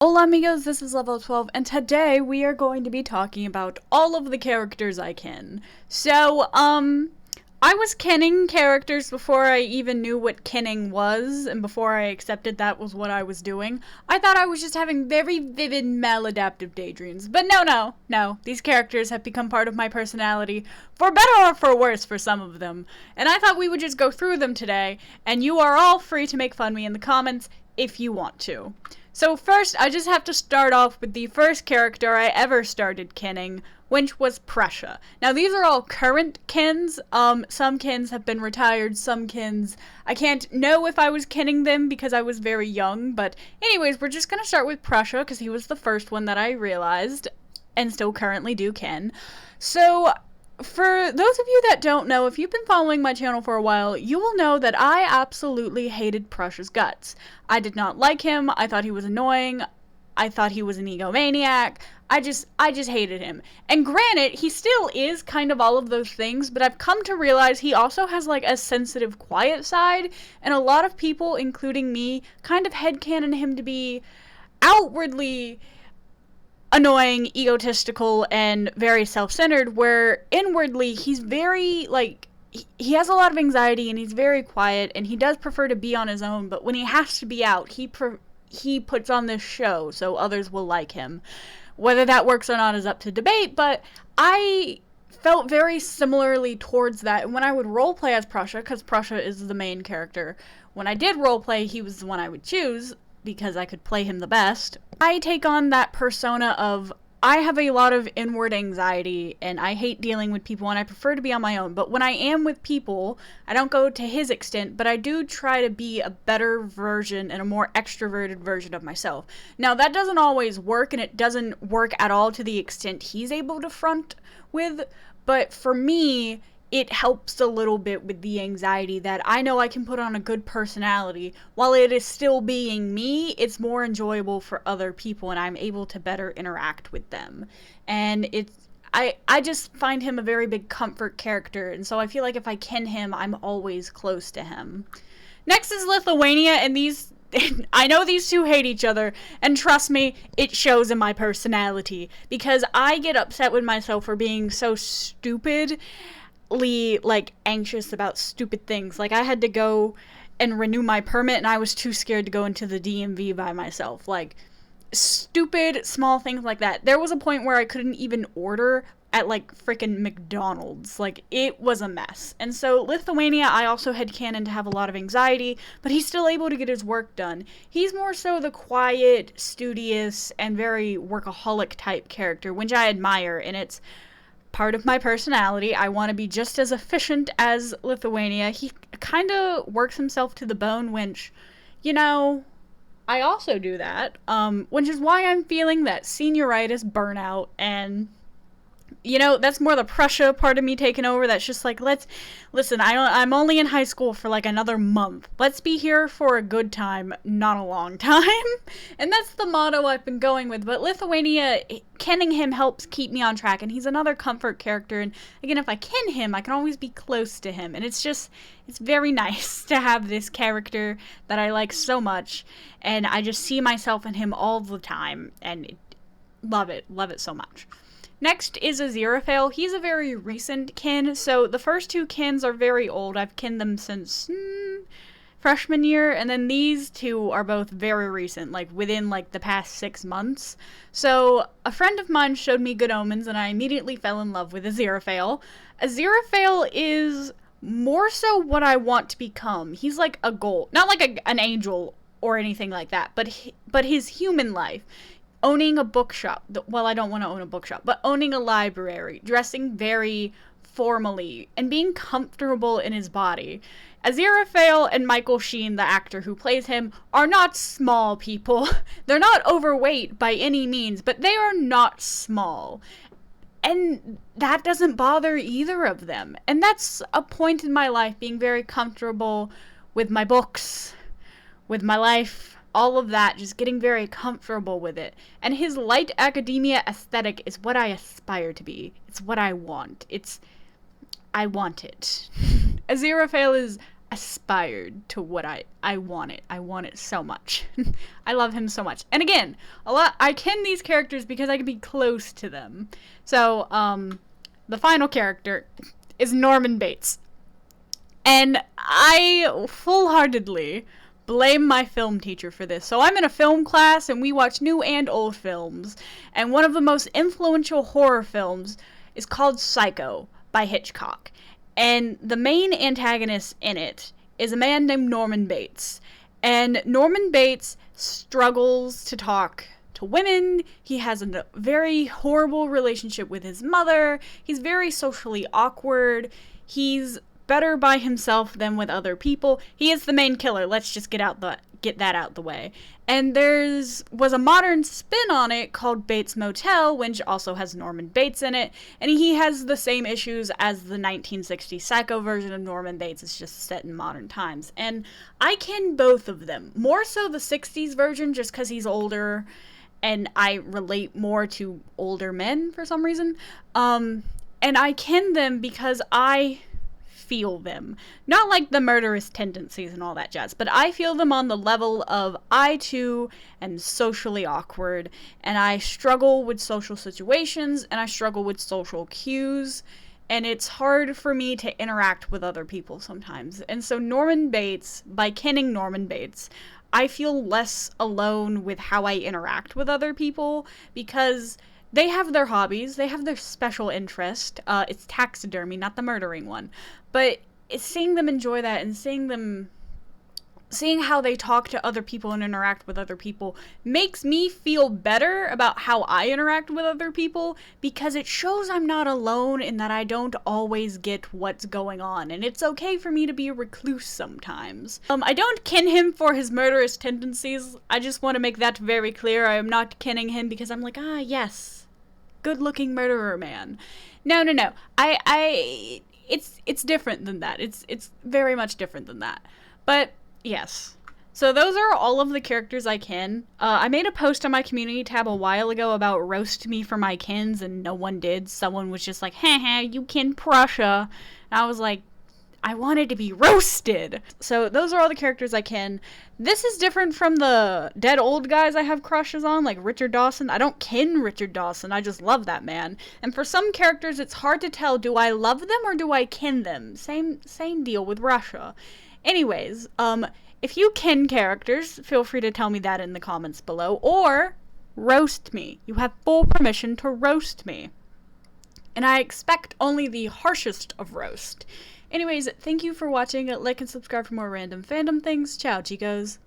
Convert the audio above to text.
Hola amigos, this is level 12, and today we are going to be talking about all of the characters I kin. I was kinning characters before I even knew what kinning was, and before I accepted that was what I was doing. I thought I was just having very vivid maladaptive daydreams, but no. These characters have become part of my personality, for better or for worse for some of them. And I thought we would just go through them today, and you are all free to make fun of me in the comments if you want to. So first, I just have to start off with the first character I ever started kinning, which was Prussia. Now, these are all current kins. Some kins have been retired, some kins I can't know if I was kinning them because I was very young, but anyways, we're just gonna start with Prussia because he was the first one that I realized, and still currently do kin. So, for those of you that don't know, if you've been following my channel for a while, you will know that I absolutely hated Prussia's guts. I did not like him. I thought he was annoying. I thought he was an egomaniac. I just hated him. And granted, he still is kind of all of those things, but I've come to realize he also has like a sensitive, quiet side, and a lot of people, including me, kind of headcanon him to be outwardly annoying, egotistical, and very self-centered, where inwardly he's very, he has a lot of anxiety and he's very quiet and he does prefer to be on his own, but when he has to be out, he puts on this show so others will like him. Whether that works or not is up to debate, but I felt very similarly towards that. And when I would roleplay as Prussia, because Prussia is the main character, when I did roleplay, he was the one I would choose, because I could play him the best. I take on that persona of, I have a lot of inward anxiety and I hate dealing with people and I prefer to be on my own. But when I am with people, I don't go to his extent, but I do try to be a better version and a more extroverted version of myself. Now, that doesn't always work, and it doesn't work at all to the extent he's able to front with, but for me, it helps a little bit with the anxiety that I know I can put on a good personality. While it is still being me, it's more enjoyable for other people and I'm able to better interact with them. And I just find him a very big comfort character, and so I feel like if I kin him, I'm always close to him. Next is Lithuania, and these I know these two hate each other, and trust me, it shows in my personality, because I get upset with myself for being so stupid, anxious about stupid things. Like, I had to go and renew my permit and I was too scared to go into the DMV by myself. Like, stupid small things like that. There was a point where I couldn't even order at freaking McDonald's. Like, it was a mess. And so Lithuania, I also had canon to have a lot of anxiety, but he's still able to get his work done. He's more so the quiet, studious, and very workaholic type character, which I admire, and it's part of my personality. I want to be just as efficient as Lithuania. He kind of works himself to the bone, which, I also do that, which is why I'm feeling that senioritis burnout, and that's more the Prussia part of me taking over. That's just like, listen, I'm only in high school for another month. Let's be here for a good time, not a long time. And that's the motto I've been going with. But Lithuania, kenning him helps keep me on track. And he's another comfort character. And again, if I ken him, I can always be close to him. And it's very nice to have this character that I like so much. And I just see myself in him all the time. And love it so much. Next is Aziraphale. He's a very recent kin, so the first two kins are very old. I've kinned them since freshman year, and then these two are both very recent, within the past 6 months. So a friend of mine showed me Good Omens, and I immediately fell in love with Aziraphale. Aziraphale is more so what I want to become. He's like a goal, not like an angel or anything like that, but his human life. Owning a bookshop, well, I don't want to own a bookshop, but owning a library, dressing very formally, and being comfortable in his body. Aziraphale and Michael Sheen, the actor who plays him, are not small people. They're not overweight by any means, but they are not small. And that doesn't bother either of them. And that's a point in my life, being very comfortable with my books, with my life, all of that, just getting very comfortable with it. And his light academia aesthetic is what I aspire to be. It's what I want. I want it. Aziraphale is aspired to what I want it. I want it so much. I love him so much. And again, I ken these characters because I can be close to them. So, the final character is Norman Bates. And I full-heartedly blame my film teacher for this. So I'm in a film class and we watch new and old films. And one of the most influential horror films is called Psycho by Hitchcock. And the main antagonist in it is a man named Norman Bates. And Norman Bates struggles to talk to women. He has a very horrible relationship with his mother. He's very socially awkward. He's better by himself than with other people. He is the main killer. Let's just get that out the way. And was a modern spin on it called Bates Motel, which also has Norman Bates in it, and he has the same issues as the 1960s Psycho version of Norman Bates. It's just set in modern times. And I ken both of them. More so the 60s version, just because he's older, and I relate more to older men for some reason. And I ken them because I feel them. Not like the murderous tendencies and all that jazz, but I feel them on the level of I too am socially awkward, and I struggle with social situations, and I struggle with social cues, and it's hard for me to interact with other people sometimes. And so Norman Bates, by kenning Norman Bates, I feel less alone with how I interact with other people, because they have their hobbies, they have their special interest. It's taxidermy, not the murdering one. But it's seeing them enjoy that and seeing how they talk to other people and interact with other people makes me feel better about how I interact with other people, because it shows I'm not alone and that I don't always get what's going on, and it's okay for me to be a recluse sometimes. I don't ken him for his murderous tendencies. I just want to make that very clear. I am not kenning him because I'm like, yes, good-looking murderer man. No. It's different than that. It's very much different than that. But yes. So those are all of the characters I ken. I made a post on my community tab a while ago about roast me for my kins, and no one did. Someone was just like, haha, you ken Prussia. And I was like, I wanted to be roasted. So those are all the characters I ken. This is different from the dead old guys I have crushes on, like Richard Dawson. I don't ken Richard Dawson, I just love that man. And for some characters, it's hard to tell, do I love them or do I ken them? Same deal with Russia. Anyways, if you ken characters, feel free to tell me that in the comments below, or roast me. You have full permission to roast me. And I expect only the harshest of roast. Anyways, thank you for watching. Like and subscribe for more random fandom things. Ciao, chicos.